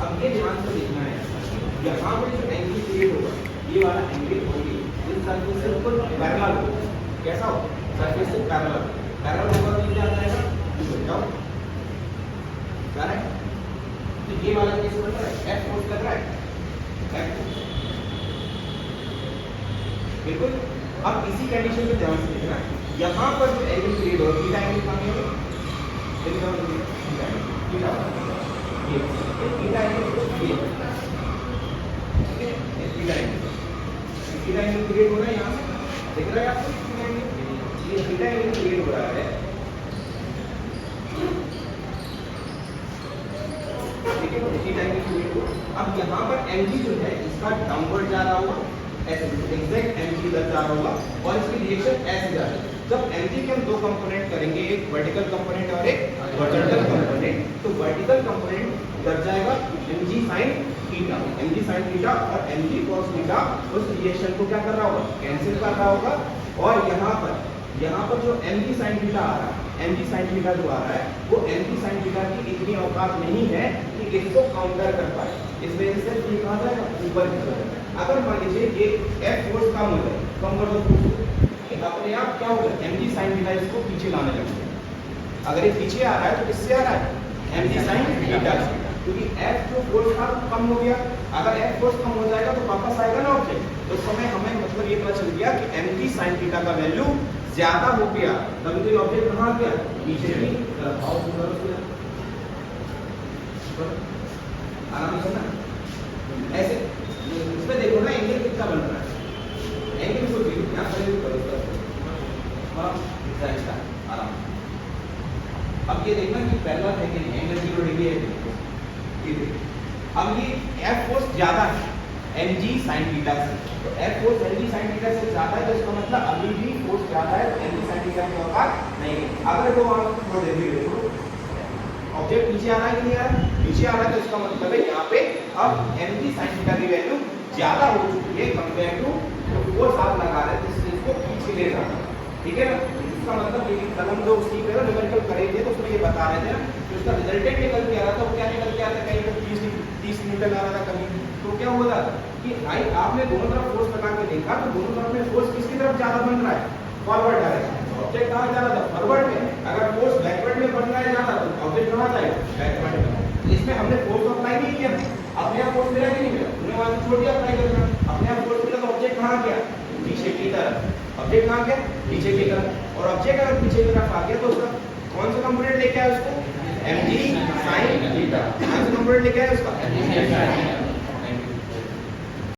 अब ये ध्यान से देखना है, यहाँ पर जो एंगल क्रिएट होगा, ये वाला एंगल होगी इस सरफेस से ऊपर पैरेलल होगा। कैसा हो? सरफेस से पैरेलल होगा तो क्या जाएगा? जाओ जा रहा है। तो ये वाला केस बन रहा है, एफ फोर्स लग रहा है, एफ फोर्स बिल्कुल। अब इसी कंडीशन को ध्यान से देखना है, यहाँ पर जो एंगल क्रिएट होगा, थीटा एंगल कहाँ होगा? थीटा एंगल ये थीटा एंगल ये थीटा एंगल क्रिएट हो रहा है, यहाँ से दिख रहा है आपको थीटा एंगल, ये थीटा एंगल क्रिएट हो रहा है, ठीक है, थीटा एंगल क्रिएट हो। अब यहाँ पर mg जो है इसका डाउनवर्ड जा रहा होगा, ऐसे एग्जैक्ट mg इधर जा रहा होगा और इसकी डायरेक्शन ऐसे जा रही है। जब mg के हम दो कंपोनेंट करेंगे, एक वर्टिकल कंपोनेंट और एक हॉरिजॉन्टल कंपोनेंट, तो वर्टिकल कंपोनेंट उधर जाएगा mg sin theta, mg sin theta और mg cos थीटा उस रिएक्शन को क्या कर रहा होगा? कैंसिल कर रहा होगा। और यहाँ पर जो mg sin थीटा आ रहा है, mg sin थीटा जो आ रहा है वो mg sin थीटा की इतनी औकात नहीं है कि इसको काउंटर कर पाए, इस वजह से ये कहा जाएगा ऊपर की तरफ। अगर मान लीजिए ये F फोर्स कम हो जाए, कम कर दो, अपने आप क्या होगा? mg sin थीटा इसको पीछे लाने लगेगा। अगर ये पीछे आ रहा है तो किससे आ रहा है? mg sin थीटा से, क्योंकि F जो फोर्स था कम हो गया। अगर F फोर्स कम हो जाएगा तो वापस आएगा ना ऑब्जेक्ट, तो उस समय हमें मतलब ये पता चल गया कि mg sin थीटा का वैल्यू ज्यादा हो गया, तभी तो ये ऑब्जेक्ट कहाँ आ गया? पीछे की तरफ आओ, आराम से ना ऐसे इसमें देखो ना एंगल कितना बन रहा है, एंगल को भी यहाँ पर भी करो आराम। अब ये देखना कि पैरेलल है कि नहीं, एंगल 0 डिग्री है ये देखो। अब ये F फोर्स ज्यादा है mg sin थीटा से, तो F force mg sin theta से ज्यादा है, तो इसका मतलब अभी भी फोर्स ज्यादा है, तो mg sin थीटा की औकात नहीं है। अगर तो आप थोड़ा देखिए ऑब्जेक्ट नीचे आ रहा है कि नहीं आ रहा है? नीचे आ रहा है, तो इसका मतलब है यहाँ पे अब mg sin थीटा की वैल्यू ज्यादा हो चुकी है कंपेयर टू फोर्स आप लगा रहे थे, इसलिए इसको पीछे ले जाना, ठीक है ना। इसका मतलब ये कल हम जो उसकी पे न्यूमेरिकल करेंगे तो उसमें ये बता रहे थे ना कि उसका रिजल्टेंट निकल के आ रहा था, वो क्या निकल के आ रहा था? कहीं पे 30 न्यूटन आ रहा था कहीं, तो क्या हो रहा था कि भाई आपने दोनों तरफ फोर्स लगा के देखा तो दोनों तरफ में फोर्स किसकी तरफ ज्यादा बन रहा है? Forward direction. ऑब्जेक्ट कहाँ जा रहा था? फॉरवर्ड में। अगर फोर्स बैकवर्ड में बन रहा है ज्यादा तो ऑब्जेक्ट कहाँ जाएगा? बैकवर्ड में। इसमें हमने फोर्स अप्लाई नहीं किया, अपने आप फोर्स मिला कि नहीं मिला? हमने वहां छोड़ दिया अप्लाई करना, अपने आप फोर्स मिला तो ऑब्जेक्ट कहाँ गया? पीछे की तरफ। ऑब्जेक्ट कहाँ गया? पीछे की तरफ। और ऑब्जेक्ट अगर पीछे की तरफ आ गया तो उसका कौन सा कंपोनेंट लेके आया उसको? mg sin theta. कौन सा कंपोनेंट लेके आया उसका?